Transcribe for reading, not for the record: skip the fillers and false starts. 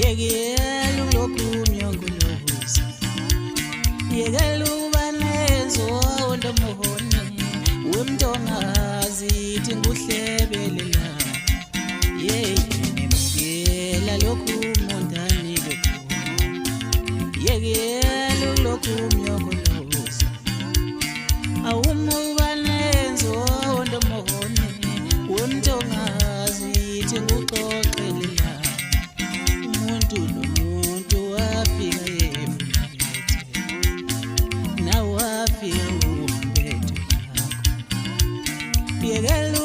Yekela ulokhu myongoloza, yekela ubanezo ondomohone wemntongazi ithi nguhlebelela. Yekela lokhu mondani lokhu, yekela ulokhu myongoloza, awumubanezo ondomohone wemntongazi ithi nguxoxelela. Umuntu nomuntu wafika yefumete, nawe wafika umbethe wakho. Yekela